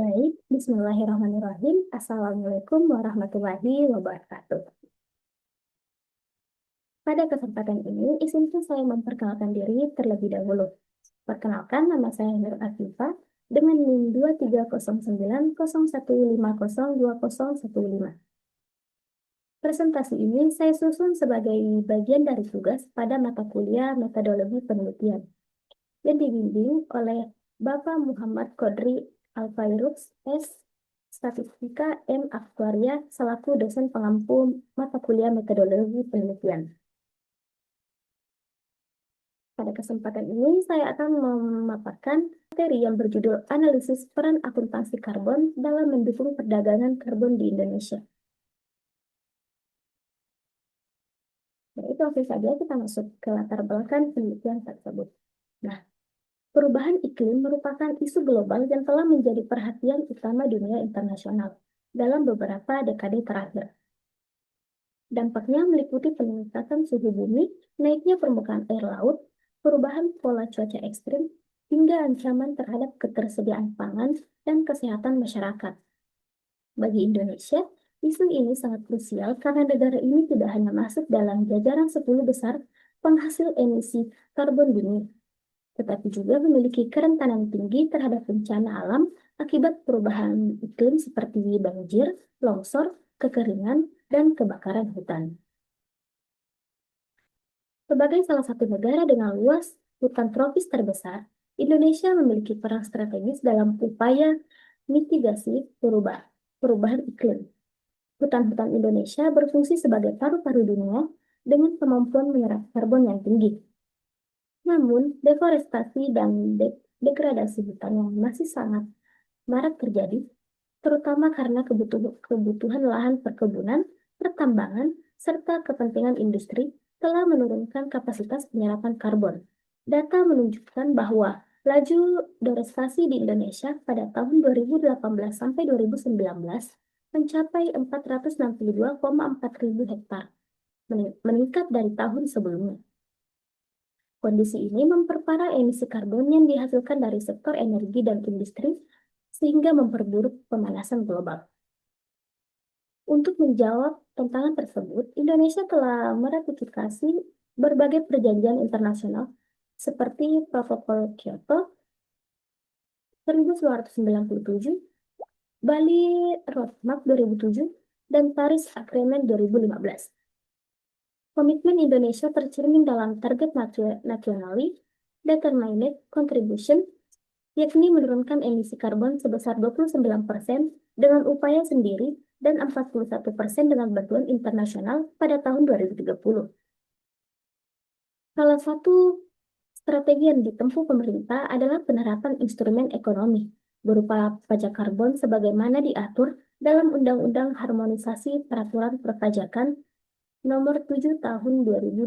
Baik, Bismillahirrahmanirrahim. Assalamualaikum warahmatullahi wabarakatuh. Pada kesempatan ini, izinkan saya memperkenalkan diri terlebih dahulu. Perkenalkan, nama saya Nur Afifah dengan NIM 230901502015. Presentasi ini saya susun sebagai bagian dari tugas pada mata kuliah metodologi penelitian yang dibimbing oleh Bapak Muhammad Kodri Alfairuz S. Statistika M. Aktuaria selaku dosen pengampu mata kuliah metodologi penelitian. Pada kesempatan ini, saya akan memaparkan materi yang berjudul Analisis Peran Akuntansi Karbon dalam Mendukung Perdagangan Karbon di Indonesia. Baik, langsung saja kita masuk ke latar belakang penelitian tersebut. Nah, perubahan iklim merupakan isu global yang telah menjadi perhatian utama dunia internasional dalam beberapa dekade terakhir. Dampaknya meliputi peningkatan suhu bumi, naiknya permukaan air laut, perubahan pola cuaca ekstrim, hingga ancaman terhadap ketersediaan pangan dan kesehatan masyarakat. Bagi Indonesia, isu ini sangat krusial karena negara ini tidak hanya masuk dalam jajaran 10 besar penghasil emisi karbon dunia, tetapi juga memiliki kerentanan tinggi terhadap bencana alam akibat perubahan iklim seperti banjir, longsor, kekeringan, dan kebakaran hutan. Sebagai salah satu negara dengan luas hutan tropis terbesar, Indonesia memiliki peran strategis dalam upaya mitigasi perubahan iklim. Hutan-hutan Indonesia berfungsi sebagai paru-paru dunia dengan kemampuan menyerap karbon yang tinggi. Namun, deforestasi dan degradasi hutan yang masih sangat marak terjadi, terutama karena kebutuhan lahan perkebunan, pertambangan, serta kepentingan industri telah menurunkan kapasitas penyerapan karbon. Data menunjukkan bahwa laju deforestasi di Indonesia pada tahun 2018 sampai 2019 mencapai 462,4 ribu hektar, meningkat dari tahun sebelumnya. Kondisi ini memperparah emisi karbon yang dihasilkan dari sektor energi dan industri, sehingga memperburuk pemanasan global. Untuk menjawab tantangan tersebut, Indonesia telah meratifikasi berbagai perjanjian internasional seperti Protokol Kyoto 1997, Bali Roadmap 2007, dan Paris Agreement 2015. Komitmen Indonesia tercermin dalam target nationally determined contribution, yakni menurunkan emisi karbon sebesar 29% dengan upaya sendiri dan 41% dengan bantuan internasional pada tahun 2030. Salah satu strategi yang ditempuh pemerintah adalah penerapan instrumen ekonomi berupa pajak karbon sebagaimana diatur dalam Undang-Undang Harmonisasi Peraturan Perpajakan Nomor 7 Tahun 2021.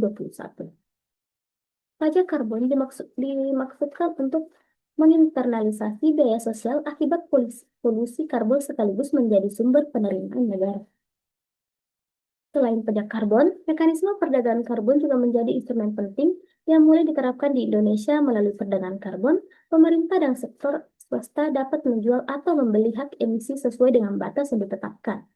Pajak karbon dimaksudkan untuk menginternalisasi biaya sosial akibat polusi karbon sekaligus menjadi sumber penerimaan negara. Selain pajak karbon, mekanisme perdagangan karbon juga menjadi instrumen penting yang mulai diterapkan di Indonesia melalui perdagangan karbon. Pemerintah dan sektor swasta dapat menjual atau membeli hak emisi sesuai dengan batas yang ditetapkan.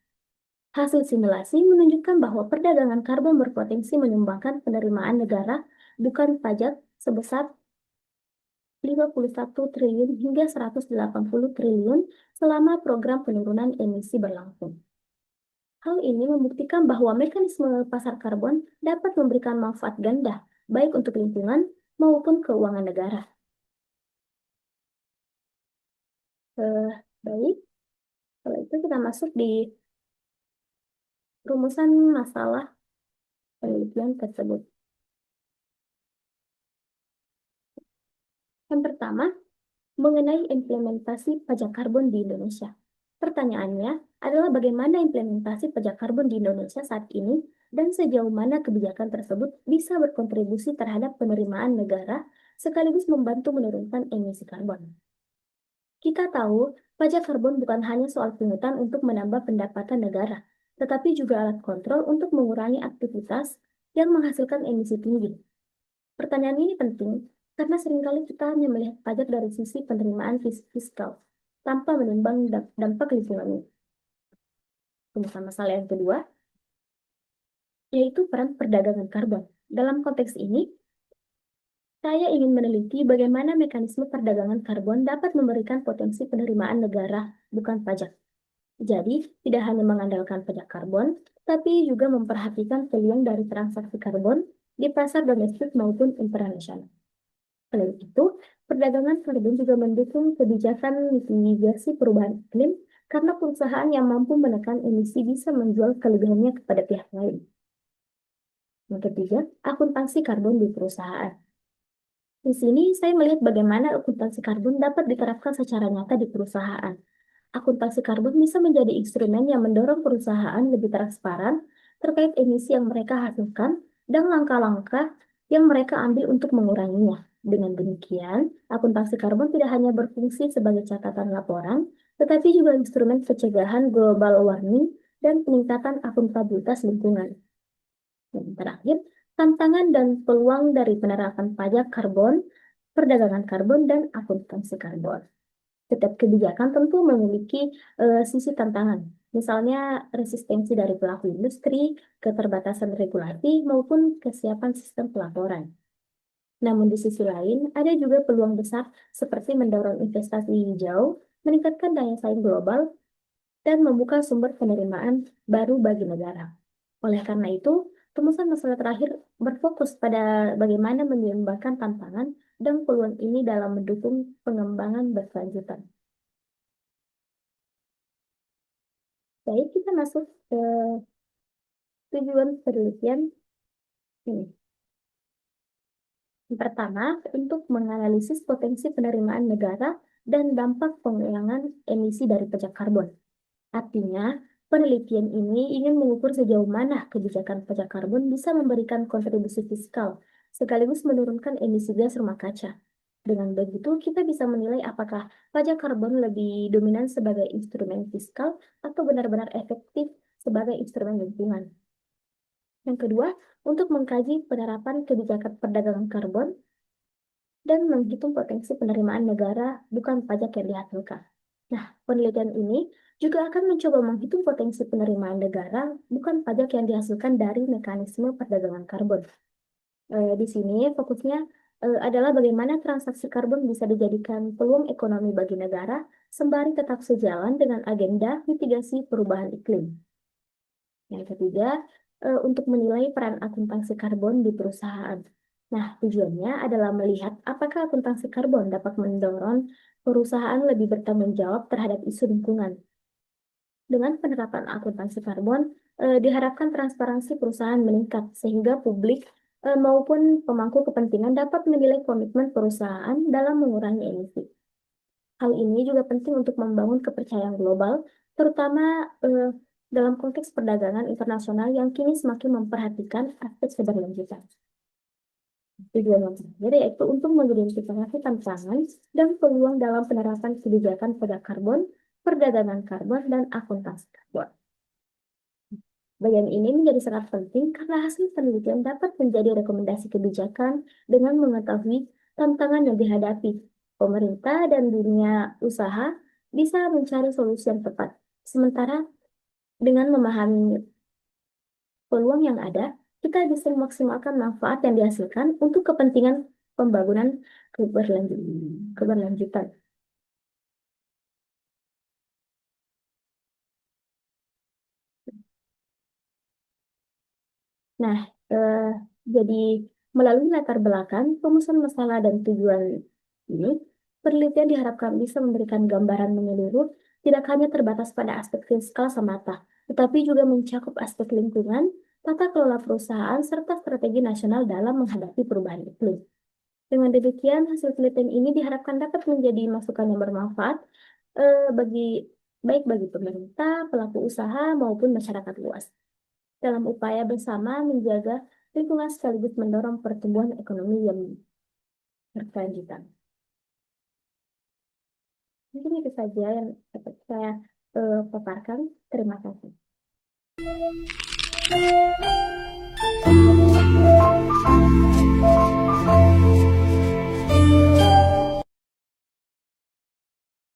Hasil simulasi menunjukkan bahwa perdagangan karbon berpotensi menyumbangkan penerimaan negara bukan pajak sebesar 51 triliun hingga 180 triliun selama program penurunan emisi berlangsung. Hal ini membuktikan bahwa mekanisme pasar karbon dapat memberikan manfaat ganda, baik untuk lingkungan maupun keuangan negara. Baik, kalau itu kita masuk di rumusan masalah penelitian tersebut. Yang pertama, mengenai implementasi pajak karbon di Indonesia. Pertanyaannya adalah bagaimana implementasi pajak karbon di Indonesia saat ini dan sejauh mana kebijakan tersebut bisa berkontribusi terhadap penerimaan negara sekaligus membantu menurunkan emisi karbon. Kita tahu, pajak karbon bukan hanya soal pungutan untuk menambah pendapatan negara, tetapi juga alat kontrol untuk mengurangi aktivitas yang menghasilkan emisi tinggi. Pertanyaan ini penting karena seringkali kita hanya melihat pajak dari sisi penerimaan fiskal, tanpa menimbang dampak lingkungannya. Kemudian masalah yang kedua, yaitu peran perdagangan karbon. Dalam konteks ini, saya ingin meneliti bagaimana mekanisme perdagangan karbon dapat memberikan potensi penerimaan negara, bukan pajak. Jadi, tidak hanya mengandalkan pajak karbon, tapi juga memperhatikan peluang dari transaksi karbon di pasar domestik maupun internasional. Selain itu, perdagangan karbon juga mendukung kebijakan mitigasi perubahan iklim karena perusahaan yang mampu menekan emisi bisa menjual kelebihannya kepada pihak lain. Yang ketiga, akuntansi karbon di perusahaan. Di sini saya melihat bagaimana akuntansi karbon dapat diterapkan secara nyata di perusahaan. Akuntansi karbon bisa menjadi instrumen yang mendorong perusahaan lebih transparan terkait emisi yang mereka hasilkan dan langkah-langkah yang mereka ambil untuk menguranginya. Dengan demikian, akuntansi karbon tidak hanya berfungsi sebagai catatan laporan, tetapi juga instrumen pencegahan global warming dan peningkatan akuntabilitas lingkungan. Yang terakhir, tantangan dan peluang dari penerapan pajak karbon, perdagangan karbon, dan akuntansi karbon. Setiap kebijakan tentu memiliki sisi tantangan, misalnya resistensi dari pelaku industri, keterbatasan regulasi, maupun kesiapan sistem pelaporan. Namun di sisi lain, ada juga peluang besar seperti mendorong investasi hijau, meningkatkan daya saing global, dan membuka sumber penerimaan baru bagi negara. Oleh karena itu, rumusan masalah terakhir berfokus pada bagaimana menyeimbangkan tantangan dan peluang ini dalam mendukung pengembangan berkelanjutan. Baik, kita masuk ke tujuan penelitian ini. Yang pertama, untuk menganalisis potensi penerimaan negara dan dampak pengurangan emisi dari pajak karbon. Artinya, penelitian ini ingin mengukur sejauh mana kebijakan pajak karbon bisa memberikan kontribusi fiskal, sekaligus menurunkan emisi gas rumah kaca. Dengan begitu, kita bisa menilai apakah pajak karbon lebih dominan sebagai instrumen fiskal atau benar-benar efektif sebagai instrumen lingkungan. Yang kedua, untuk mengkaji penerapan kebijakan perdagangan karbon dan menghitung potensi penerimaan negara bukan pajak yang dihasilkan. Nah, penelitian ini juga akan mencoba menghitung potensi penerimaan negara bukan pajak yang dihasilkan dari mekanisme perdagangan karbon. Di sini fokusnya adalah bagaimana transaksi karbon bisa dijadikan peluang ekonomi bagi negara sembari tetap sejalan dengan agenda mitigasi perubahan iklim. Yang ketiga, untuk menilai peran akuntansi karbon di perusahaan. Nah, tujuannya adalah melihat apakah akuntansi karbon dapat mendorong perusahaan lebih bertanggung jawab terhadap isu lingkungan. Dengan penerapan akuntansi karbon, diharapkan transparansi perusahaan meningkat sehingga publik maupun pemangku kepentingan dapat menilai komitmen perusahaan dalam mengurangi emisi. Hal ini juga penting untuk membangun kepercayaan global, terutama dalam konteks perdagangan internasional yang kini semakin memperhatikan aspek keberlanjutan. Tujuan yang terakhir yaitu untuk mengidentifikasi tantangan dan peluang dalam penerapan kebijakan pajak karbon, perdagangan karbon, dan akuntansi karbon. Bagian ini menjadi sangat penting karena hasil penelitian dapat menjadi rekomendasi kebijakan dengan mengetahui tantangan yang dihadapi. Pemerintah dan dunia usaha bisa mencari solusi yang tepat. Sementara dengan memahami peluang yang ada, kita bisa memaksimalkan manfaat yang dihasilkan untuk kepentingan pembangunan keberlanjutan. Nah, eh, jadi melalui latar belakang, rumusan masalah dan tujuan ini, penelitian diharapkan bisa memberikan gambaran menyeluruh, tidak hanya terbatas pada aspek fiskal semata, tetapi juga mencakup aspek lingkungan, tata kelola perusahaan, serta strategi nasional dalam menghadapi perubahan iklim. Dengan demikian, hasil penelitian ini diharapkan dapat menjadi masukan yang bermanfaat bagi baik bagi pemerintah, pelaku usaha, maupun masyarakat luas dalam upaya bersama menjaga lingkungan sekaligus mendorong pertumbuhan ekonomi yang berkelanjutan. Mungkin itu saja yang dapat saya paparkan. Terima kasih.